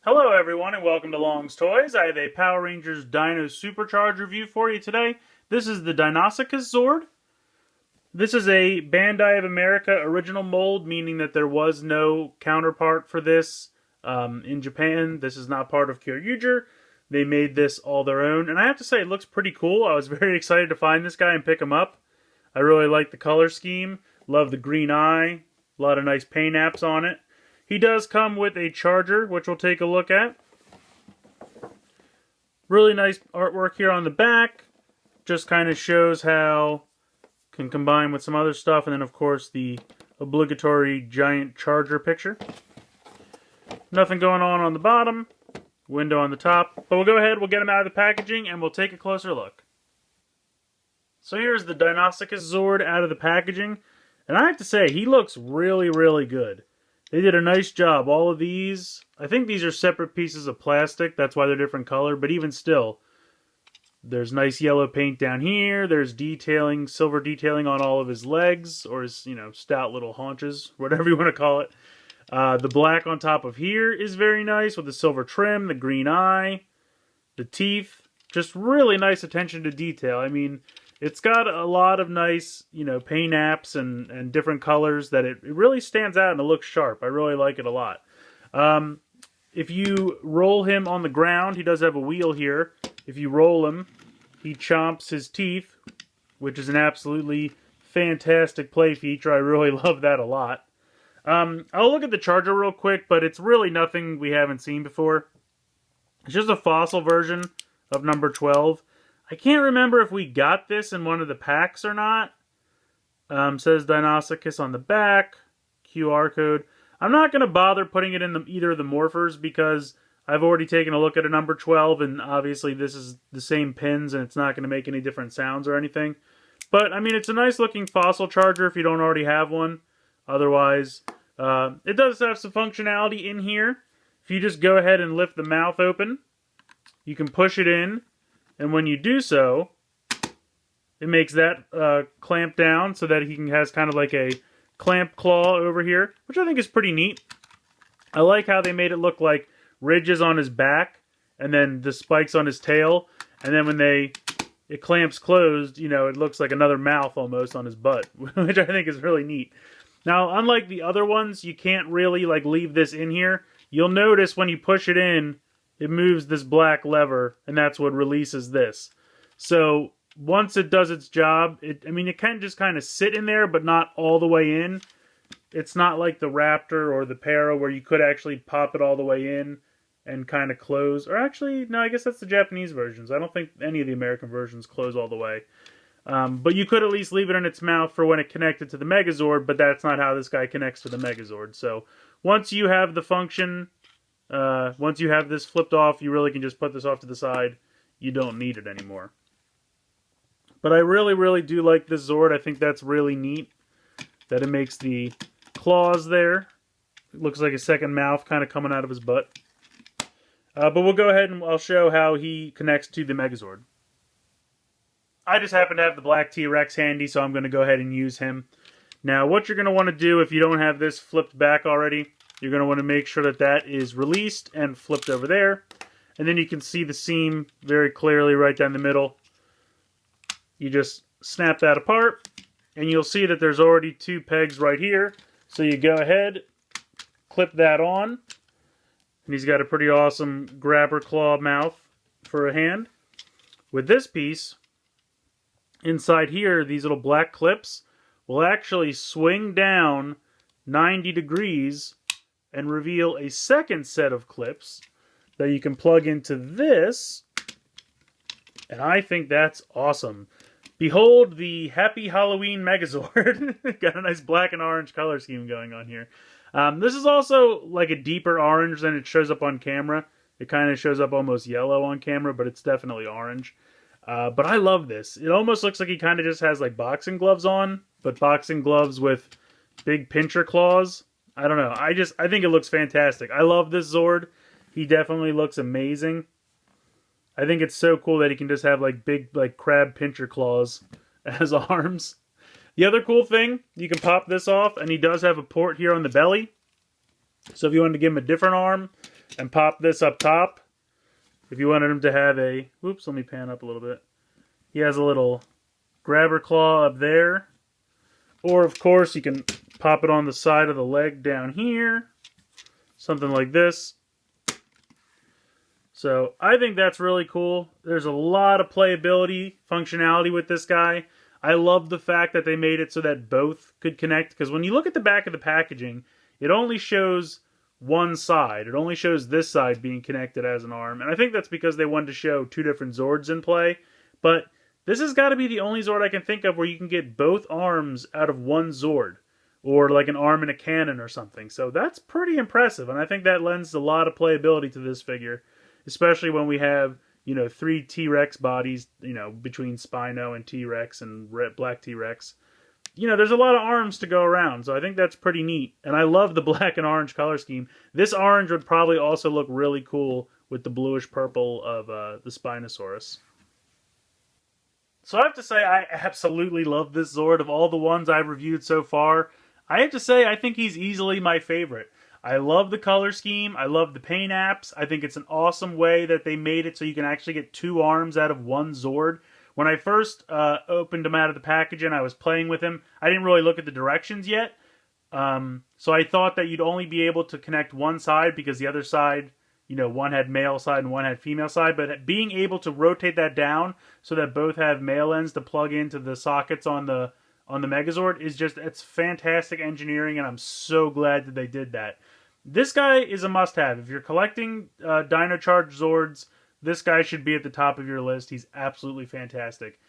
Hello everyone and welcome to Long's Toys. I have a Power Rangers Dino SuperCharge review for you today. This is the Deinosuchus Zord. This is a Bandai of America original mold, meaning that there was no counterpart for this in Japan. This is not part of Kyoryuger. They made this all their own, and I have to say it looks pretty cool. I was very excited to find this guy and pick him up. I really like the color scheme, love the green eye, a lot of nice paint apps on it. He does come with a charger, which we'll take a look at. Really nice artwork here on the back. Just kind of shows how it can combine with some other stuff. And then, of course, the obligatory giant charger picture. Nothing going on the bottom. Window on the top. But we'll go ahead, we'll get him out of the packaging, and we'll take a closer look. So here's the Deinosuchus Zord out of the packaging. And I have to say, he looks really, really good. They did a nice job. All of these, I think these are separate pieces of plastic. That's why they're different color. But even still, there's nice yellow paint down here. There's detailing, silver detailing on all of his legs, or his, stout little haunches, whatever you want to call it. The black on top of here is very nice with the silver trim, the green eye, the teeth. Just really nice attention to detail. I mean, it's got a lot of nice, paint apps and different colors that it really stands out and it looks sharp. I really like it a lot. If you roll him on the ground, he does have a wheel here. If you roll him, he chomps his teeth, which is an absolutely fantastic play feature. I really love that a lot. I'll look at the charger real quick, but it's really nothing we haven't seen before. It's just a fossil version of number 12. I can't remember if we got this in one of the packs or not. Says Deinosuchus on the back. QR code. I'm not going to bother putting it in either of the morphers because I've already taken a look at a number 12 and obviously this is the same pins and it's not going to make any different sounds or anything. But, I mean, it's a nice looking fossil charger if you don't already have one. Otherwise, it does have some functionality in here. If you just go ahead and lift the mouth open, you can push it in. And when you do so, it makes that clamp down so that he has kind of like a clamp claw over here, which I think is pretty neat. I like how they made it look like ridges on his back and then the spikes on his tail. And then when it clamps closed, it looks like another mouth almost on his butt, which I think is really neat. Now, unlike the other ones, you can't really leave this in here. You'll notice when you push it in, it moves this black lever, and that's what releases this. So once it does its job, it can just kind of sit in there, but not all the way in. It's not like the Raptor or the Para where you could actually pop it all the way in and kind of close. Or actually, no, I guess that's the Japanese versions. I don't think any of the American versions close all the way. But you could at least leave it in its mouth for when it connected to the Megazord, but that's not how this guy connects to the Megazord. So once you have the function... once you have this flipped off, you really can just put this off to the side. You don't need it anymore. But I really, really do like this Zord. I think that's really neat that it makes the claws there. It looks like a second mouth kind of coming out of his butt. But we'll go ahead and I'll show how he connects to the Megazord. I just happen to have the black T-Rex handy, so I'm going to go ahead and use him. Now, what you're going to want to do if you don't have this flipped back already, you're going to want to make sure that that is released and flipped over there. And then you can see the seam very clearly right down the middle. You just snap that apart. And you'll see that there's already two pegs right here. So you go ahead, clip that on. And he's got a pretty awesome grabber claw mouth for a hand. With this piece, inside here, these little black clips will actually swing down 90 degrees and reveal a second set of clips that you can plug into this. And I think that's awesome. Behold the Happy Halloween Megazord. Got a nice black and orange color scheme going on here. This is also like a deeper orange than it shows up on camera. It kind of shows up almost yellow on camera, but it's definitely orange. But I love this. It almost looks like he kind of just has like boxing gloves on, but boxing gloves with big pincher claws. I don't know. I think it looks fantastic. I love this Zord. He definitely looks amazing. I think it's so cool that he can just have big crab pincher claws as arms. The other cool thing, you can pop this off and he does have a port here on the belly. So if you wanted to give him a different arm, and pop this up top. If you wanted him to have a, whoops, let me pan up a little bit. He has a little grabber claw up there. Or, of course, you can pop it on the side of the leg down here. Something like this. So, I think that's really cool. There's a lot of playability, functionality with this guy. I love the fact that they made it so that both could connect. Because when you look at the back of the packaging, it only shows one side. It only shows this side being connected as an arm. And I think that's because they wanted to show two different Zords in play. But this has got to be the only Zord I can think of where you can get both arms out of one Zord. Or like an arm in a cannon or something. So that's pretty impressive. And I think that lends a lot of playability to this figure. Especially when we have, you know, 3 T-Rex bodies, you know, between Spino and T-Rex and Black T-Rex. You know, there's a lot of arms to go around, so I think that's pretty neat. And I love the black and orange color scheme. This orange would probably also look really cool with the bluish purple of the Spinosaurus. So I have to say, I absolutely love this Zord. Of all the ones I've reviewed so far, I have to say, I think he's easily my favorite. I love the color scheme. I love the paint apps. I think it's an awesome way that they made it so you can actually get 2 arms out of one Zord. When I first opened him out of the package and I was playing with him, I didn't really look at the directions yet. So I thought that you'd only be able to connect one side because the other side, you know, one had male side and one had female side. But being able to rotate that down so that both have male ends to plug into the sockets on the Megazord is just, it's fantastic engineering, and I'm so glad that they did that. This guy is a must-have. If you're collecting DinoCharge Zords, this guy should be at the top of your list. He's absolutely fantastic.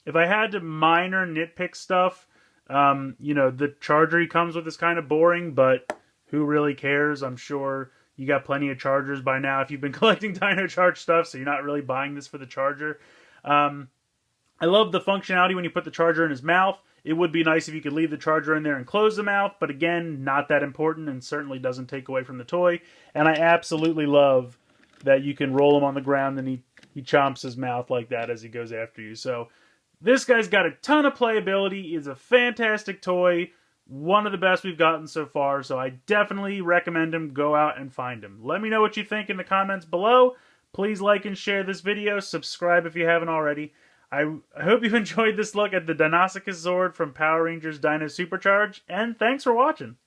If I had to minor nitpick stuff, you know, the charger he comes with is kind of boring, but who really cares? I'm sure you got plenty of chargers by now if you've been collecting DinoCharge stuff, so you're not really buying this for the charger. I love the functionality when you put the charger in his mouth. It would be nice if you could leave the charger in there and close the mouth, but again, not that important and certainly doesn't take away from the toy. And I absolutely love that you can roll him on the ground and he chomps his mouth like that as he goes after you. So this guy's got a ton of playability. He's a fantastic toy. One of the best we've gotten so far, so I definitely recommend him. Go out and find him. Let me know what you think in the comments below. Please like and share this video. Subscribe if you haven't already. I hope you enjoyed this look at the Deinosuchus Zord from Power Rangers Dino SuperCharge, and thanks for watching.